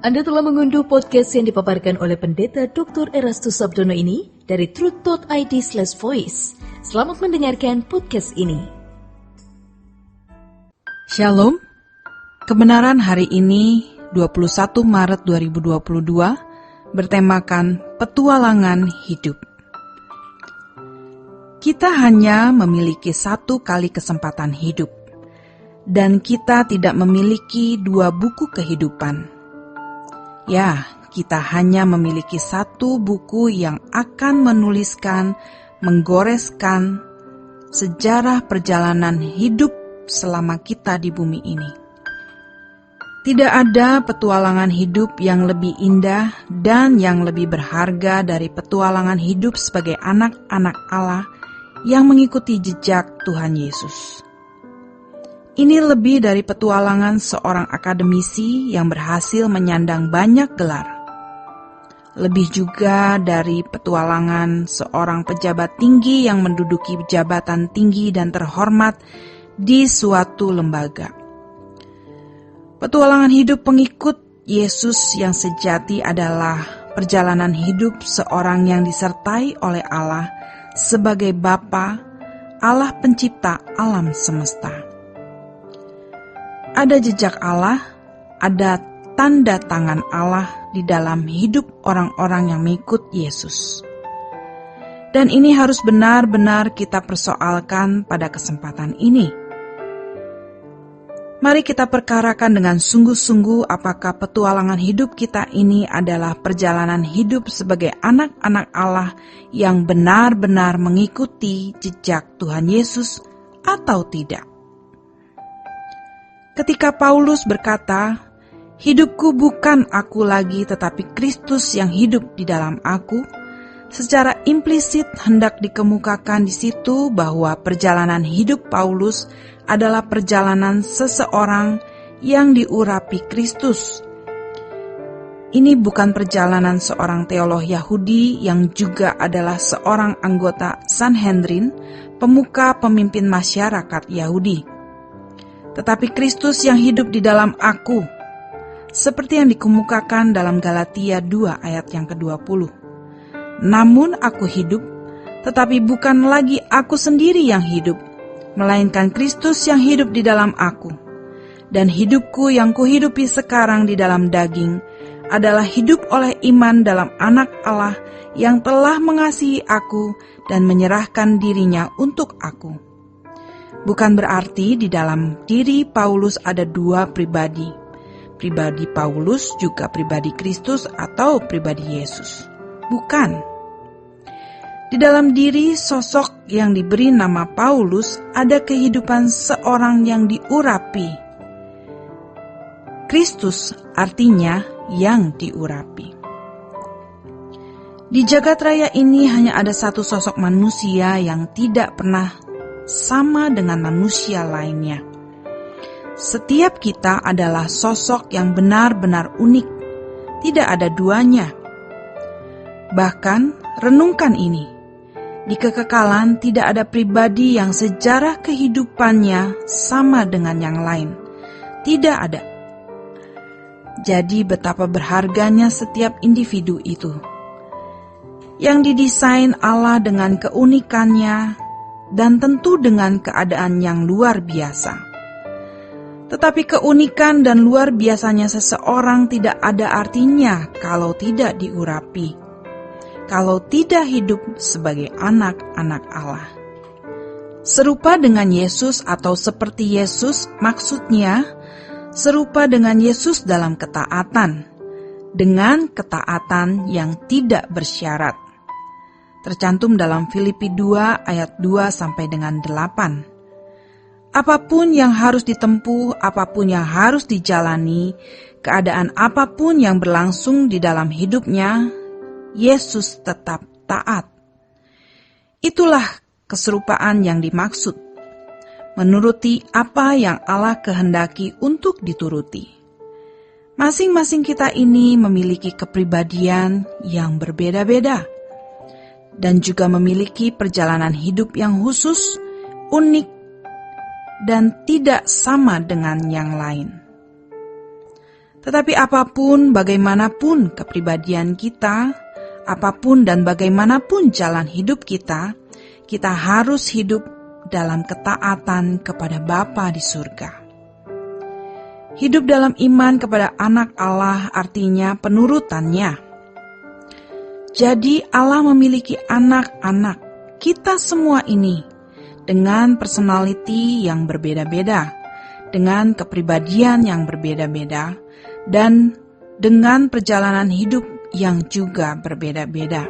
Anda telah mengunduh podcast yang dipaparkan oleh Pendeta Dr. Erastus Sabdono ini dari truth.id/voice. Selamat mendengarkan podcast ini. Shalom. Kebenaran hari ini 21 Maret 2022 bertemakan petualangan hidup. Kita hanya memiliki satu kali kesempatan hidup, dan kita tidak memiliki dua buku kehidupan. Ya, kita hanya memiliki satu buku yang akan menuliskan, menggoreskan sejarah perjalanan hidup selama kita di bumi ini. Tidak ada petualangan hidup yang lebih indah dan yang lebih berharga dari petualangan hidup sebagai anak-anak Allah yang mengikuti jejak Tuhan Yesus. Ini lebih dari petualangan seorang akademisi yang berhasil menyandang banyak gelar. Lebih juga dari petualangan seorang pejabat tinggi yang menduduki jabatan tinggi dan terhormat di suatu lembaga. Petualangan hidup pengikut Yesus yang sejati adalah perjalanan hidup seorang yang disertai oleh Allah sebagai Bapa, Allah pencipta alam semesta. Ada jejak Allah, ada tanda tangan Allah di dalam hidup orang-orang yang mengikut Yesus. Dan ini harus benar-benar kita persoalkan pada kesempatan ini. Mari kita perkarakan dengan sungguh-sungguh apakah petualangan hidup kita ini adalah perjalanan hidup sebagai anak-anak Allah yang benar-benar mengikuti jejak Tuhan Yesus atau tidak. Ketika Paulus berkata, "Hidupku bukan aku lagi tetapi Kristus yang hidup di dalam aku," secara implisit hendak dikemukakan di situ bahwa perjalanan hidup Paulus adalah perjalanan seseorang yang diurapi Kristus. Ini bukan perjalanan seorang teolog Yahudi yang juga adalah seorang anggota Sanhedrin, pemuka pemimpin masyarakat Yahudi. Tetapi Kristus yang hidup di dalam aku, seperti yang dikemukakan dalam Galatia 2 ayat yang ke-20. Namun aku hidup, tetapi bukan lagi aku sendiri yang hidup, melainkan Kristus yang hidup di dalam aku. Dan hidupku yang kuhidupi sekarang di dalam daging adalah hidup oleh iman dalam Anak Allah yang telah mengasihi aku dan menyerahkan dirinya untuk aku. Bukan berarti di dalam diri Paulus ada dua pribadi. Pribadi Paulus juga pribadi Kristus atau pribadi Yesus. Bukan. Di dalam diri sosok yang diberi nama Paulus ada kehidupan seorang yang diurapi. Kristus artinya yang diurapi. Di jagat raya ini hanya ada satu sosok manusia yang tidak pernah sama dengan manusia lainnya. Setiap kita adalah sosok yang benar-benar unik, tidak ada duanya. Bahkan, renungkan ini. Di kekekalan tidak ada pribadi yang sejarah kehidupannya sama dengan yang lain. Tidak ada. Jadi betapa berharganya setiap individu itu. Yang didesain Allah dengan keunikannya, dan tentu dengan keadaan yang luar biasa. Tetapi keunikan dan luar biasanya seseorang tidak ada artinya kalau tidak diurapi, kalau tidak hidup sebagai anak-anak Allah. Serupa dengan Yesus atau seperti Yesus, maksudnya serupa dengan Yesus dalam ketaatan, dengan ketaatan yang tidak bersyarat. Tercantum dalam Filipi 2 ayat 2 sampai dengan 8. Apapun yang harus ditempuh, apapun yang harus dijalani, keadaan apapun yang berlangsung di dalam hidupnya, Yesus tetap taat. Itulah keserupaan yang dimaksud, menuruti apa yang Allah kehendaki untuk dituruti. Masing-masing kita ini memiliki kepribadian yang berbeda-beda, dan juga memiliki perjalanan hidup yang khusus, unik, dan tidak sama dengan yang lain. Tetapi apapun, bagaimanapun kepribadian kita, apapun dan bagaimanapun jalan hidup kita, kita harus hidup dalam ketaatan kepada Bapa di surga. Hidup dalam iman kepada anak Allah artinya penurutannya. Jadi Allah memiliki anak-anak, kita semua ini, dengan personality yang berbeda-beda, dengan kepribadian yang berbeda-beda, dan dengan perjalanan hidup yang juga berbeda-beda.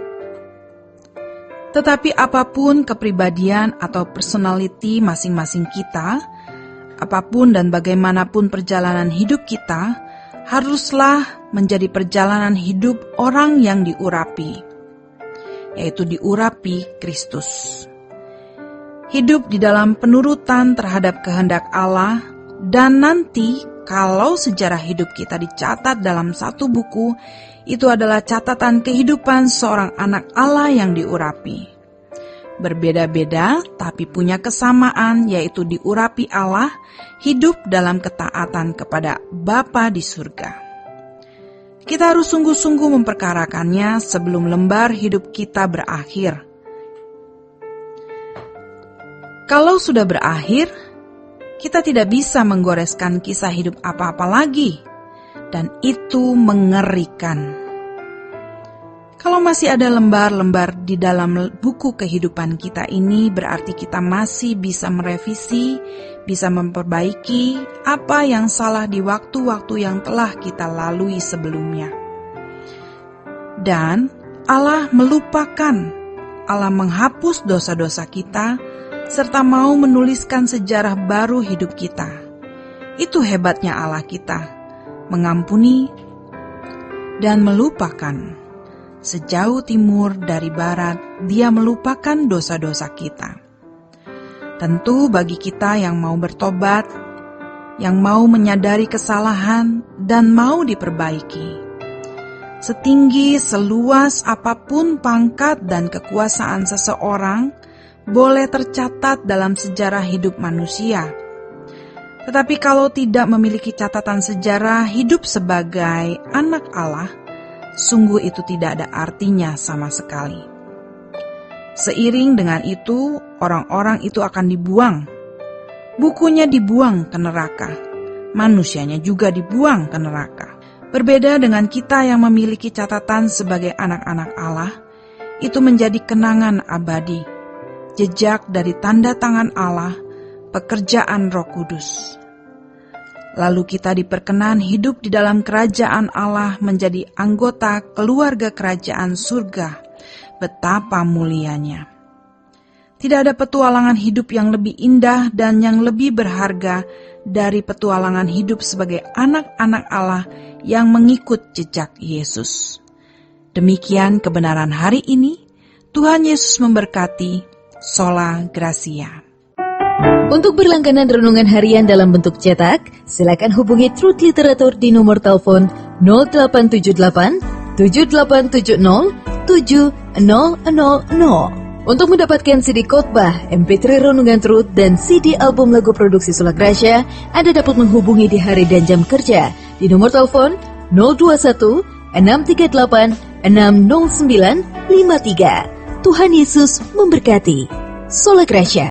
Tetapi apapun kepribadian atau personality masing-masing kita, apapun dan bagaimanapun perjalanan hidup kita, haruslah menjadi perjalanan hidup orang yang diurapi, yaitu diurapi Kristus. Hidup di dalam penurutan terhadap kehendak Allah, dan nanti kalau sejarah hidup kita dicatat dalam satu buku, itu adalah catatan kehidupan seorang anak Allah yang diurapi. Berbeda-beda tapi punya kesamaan, yaitu diurapi Allah, hidup dalam ketaatan kepada Bapa di surga. Kita harus sungguh-sungguh memperkarakannya sebelum lembar hidup kita berakhir. Kalau sudah berakhir, kita tidak bisa menggoreskan kisah hidup apa-apa lagi, dan itu mengerikan. Kalau masih ada lembar-lembar di dalam buku kehidupan kita ini, berarti kita masih bisa merevisi, bisa memperbaiki apa yang salah di waktu-waktu yang telah kita lalui sebelumnya. Dan Allah melupakan, Allah menghapus dosa-dosa kita, serta mau menuliskan sejarah baru hidup kita. Itu hebatnya Allah kita, mengampuni dan melupakan. Sejauh timur dari barat, Dia melupakan dosa-dosa kita. Tentu bagi kita yang mau bertobat, yang mau menyadari kesalahan dan mau diperbaiki, setinggi, seluas apapun pangkat dan kekuasaan seseorang, boleh tercatat dalam sejarah hidup manusia. Tetapi kalau tidak memiliki catatan sejarah hidup sebagai anak Allah, sungguh itu tidak ada artinya sama sekali. Seiring dengan itu, orang-orang itu akan dibuang. Bukunya dibuang ke neraka, manusianya juga dibuang ke neraka. Berbeda dengan kita yang memiliki catatan sebagai anak-anak Allah, itu menjadi kenangan abadi, jejak dari tanda tangan Allah, pekerjaan Roh Kudus. Lalu kita diperkenan hidup di dalam kerajaan Allah menjadi anggota keluarga kerajaan surga. Betapa mulianya. Tidak ada petualangan hidup yang lebih indah dan yang lebih berharga dari petualangan hidup sebagai anak-anak Allah yang mengikut jejak Yesus. Demikian kebenaran hari ini. Tuhan Yesus memberkati. Sola Gracia. Untuk berlangganan renungan harian dalam bentuk cetak, silakan hubungi Truth Literatur di nomor telepon 0878 7870 7000. Untuk mendapatkan CD khotbah, MP3 renungan Truth, dan CD album lagu produksi Sola Gracia, Anda dapat menghubungi di hari dan jam kerja di nomor telepon 021 638 60953. Tuhan Yesus memberkati. Sola Gracia.